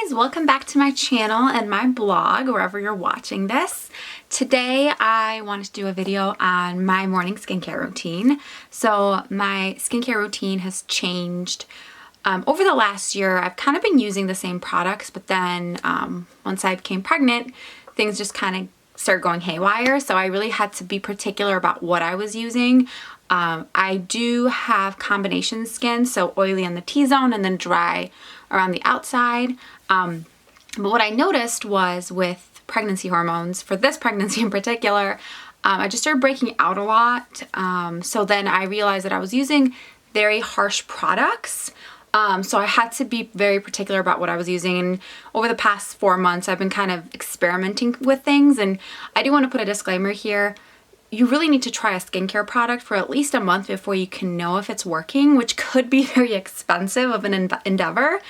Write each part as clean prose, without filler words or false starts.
guys, welcome back to my channel and my blog, wherever you're watching this. Today I wanted to do a video on my morning skincare routine. So my skincare routine has changed over the last year. I've kind of been using the same products, but then once I became pregnant, things just kind of started going haywire. So I really had to be particular about what I was using. I do have combination skin, so oily on the T-zone and then dry around the outside. But what I noticed was with pregnancy hormones, for this pregnancy in particular, I just started breaking out a lot. So then I realized that I was using very harsh products. So I had to be very particular about what I was using. And over the past 4 months, I've been kind of experimenting with things. And I do want to put a disclaimer here. You really need to try a skincare product for at least a month before you can know if it's working, which could be very expensive of an endeavor.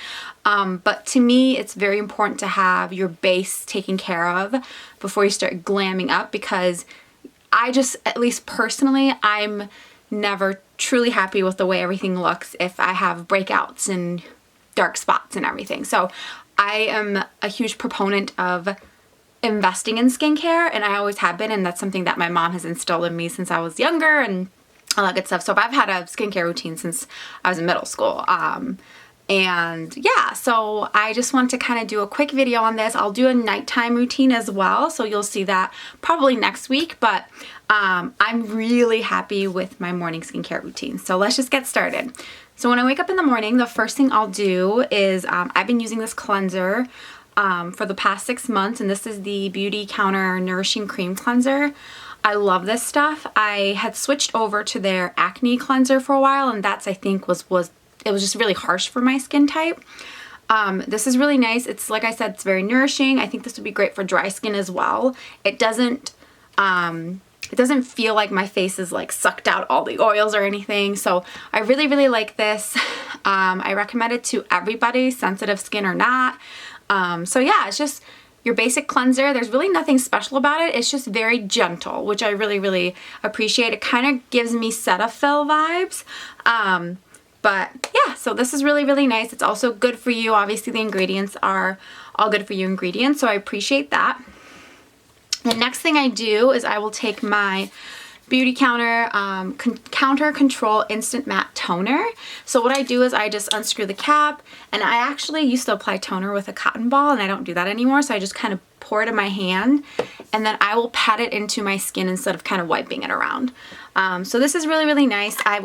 But to me, it's very important to have your base taken care of before you start glamming up, because at least personally, I'm never truly happy with the way everything looks if I have breakouts and dark spots and everything. So I am a huge proponent of investing in skincare, and I always have been, and that's something that my mom has instilled in me since I was younger and all that good stuff. So I've had a skincare routine since I was in middle school. And yeah, so I just want to kind of do a quick video on this. I'll do a nighttime routine as well, so you'll see that probably next week, but I'm really happy with my morning skincare routine. So let's just get started. So when I wake up in the morning, the first thing I'll do is I've been using this cleanser for the past 6 months, and this is the Beautycounter Nourishing Cream Cleanser. I love this stuff. I had switched over to their acne cleanser for a while, and that's, I think, was just really harsh for my skin type. This is really nice. It's, like I said, it's very nourishing. I think this would be great for dry skin as well. It doesn't feel like my face is like sucked out all the oils or anything. So I really, really like this. I recommend it to everybody, sensitive skin or not. So yeah, it's just your basic cleanser. There's really nothing special about it. It's just very gentle, which I really, really appreciate. It kind of gives me Cetaphil vibes. But yeah, so this is really, really nice. It's also good for you. Obviously the ingredients are all good for you ingredients, so I appreciate that. The next thing I do is I will take my Beautycounter CounterControl Instant Matte Toner. So what I do is I just unscrew the cap, and I actually used to apply toner with a cotton ball, and I don't do that anymore, so I just kind of pour it in my hand, and then I will pat it into my skin instead of kind of wiping it around. So this is really, really nice. I've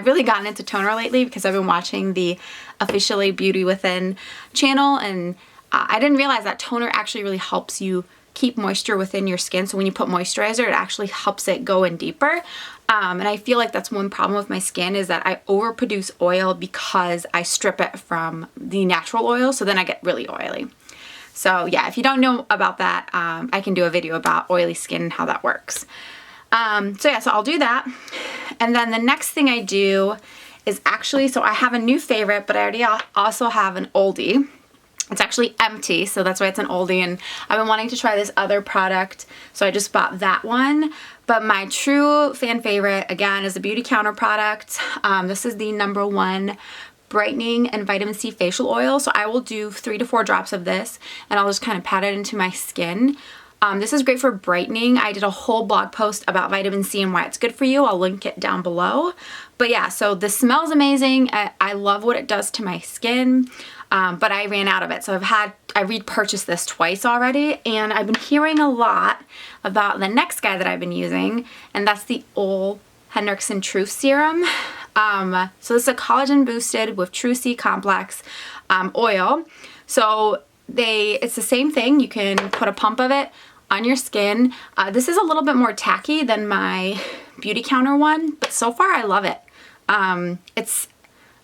really gotten into toner lately because I've been watching the Officially Beauty Within channel, and I didn't realize that toner actually really helps you keep moisture within your skin. So when you put moisturizer, it actually helps it go in deeper. And I feel like that's one problem with my skin, is that I overproduce oil because I strip it from the natural oil, so then I get really oily. So yeah, if you don't know about that, I can do a video about oily skin and how that works. So yeah, so I'll do that. And then the next thing I do is actually, so I have a new favorite, but I already also have an oldie. It's actually empty, so that's why it's an oldie, and I've been wanting to try this other product, so I just bought that one. But my true fan favorite, again, is the Beautycounter product. This is the #1 brightening and vitamin C facial oil. So I will do 3 to 4 drops of this, and I'll just kind of pat it into my skin. This is great for brightening. I did a whole blog post about vitamin C and why it's good for you. I'll link it down below. But yeah, so this smells amazing. I love what it does to my skin. But I ran out of it, so I repurchased this twice already, and I've been hearing a lot about the next guy that I've been using, and that's the old Henriksen Truth Serum. So this is a collagen boosted with True C complex oil. So it's the same thing. You can put a pump of it on your skin. This is a little bit more tacky than my Beautycounter one, but so far I love it. I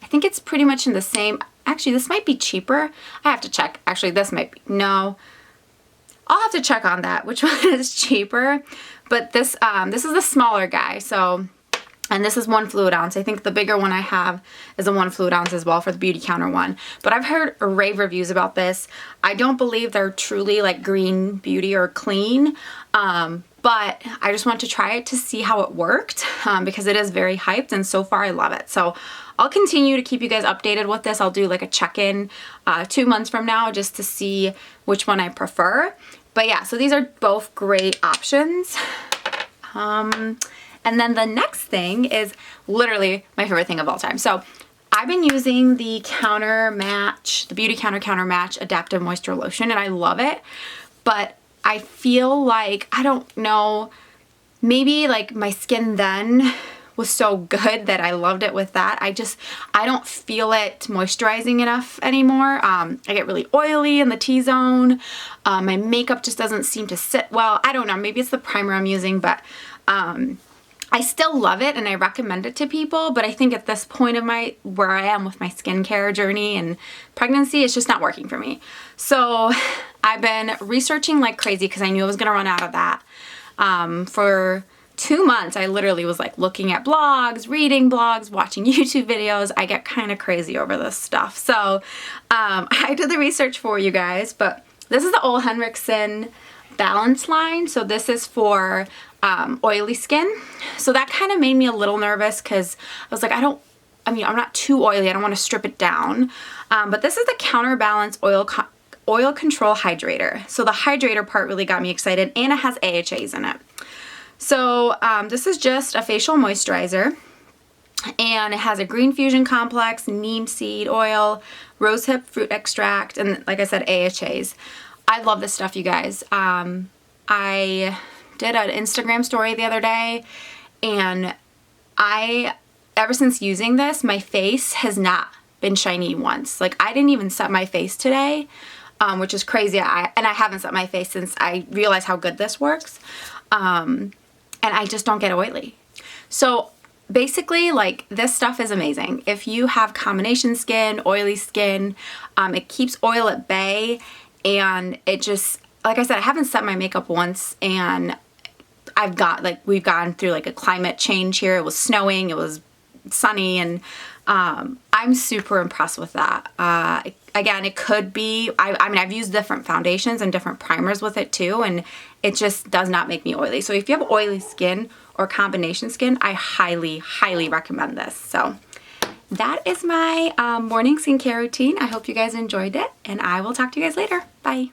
think it's pretty much in the same. Actually, this might be cheaper. I have to check. Actually, this might be. No. I'll have to check on that, which one is cheaper. But this is the smaller guy. So, and this is 1 fluid ounce. I think the bigger one I have is a 1 fluid ounce as well for the Beautycounter one. But I've heard rave reviews about this. I don't believe they're truly like green beauty or clean. But I just want to try it to see how it worked, because it is very hyped, and so far I love it. So I'll continue to keep you guys updated with this. I'll do like a check-in 2 months from now just to see which one I prefer. But yeah, so these are both great options. And then the next thing is literally my favorite thing of all time. So I've been using the Beautycounter Counter Match Adaptive Moisture Lotion, and I love it. But I feel like, I don't know, maybe like my skin then was so good that I loved it with that. I don't feel it moisturizing enough anymore. I get really oily in the T-zone. My makeup just doesn't seem to sit well. I don't know, maybe it's the primer I'm using, but I still love it and I recommend it to people, but I think at this point of where I am with my skincare journey and pregnancy, it's just not working for me. So I've been researching like crazy because I knew I was gonna run out of that. For 2 months, I literally was like looking at blogs, reading blogs, watching YouTube videos. I get kind of crazy over this stuff. So I did the research for you guys, but this is the old Henriksen Balance line. So this is for oily skin. So that kind of made me a little nervous because I was like, I'm not too oily. I don't want to strip it down. But this is the Counterbalance Oil Control Hydrator. So the hydrator part really got me excited, and it has AHAs in it. So this is just a facial moisturizer, and it has a green fusion complex, neem seed oil, rosehip fruit extract, and like I said, AHAs. I love this stuff, you guys. I did an Instagram story the other day, and ever since using this, my face has not been shiny once. Like, I didn't even set my face today, which is crazy. And I haven't set my face since I realized how good this works. And I just don't get oily. So basically, like, this stuff is amazing. If you have combination skin, oily skin, it keeps oil at bay, and it just, like I said, I haven't set my makeup once, and we've gone through like a climate change here. It was snowing, it was sunny, and I'm super impressed with that. Again, it could be, I've used different foundations and different primers with it too, and it just does not make me oily. So if you have oily skin or combination skin, I highly, highly recommend this. So that is my morning skincare routine. I hope you guys enjoyed it, and I will talk to you guys later. Bye.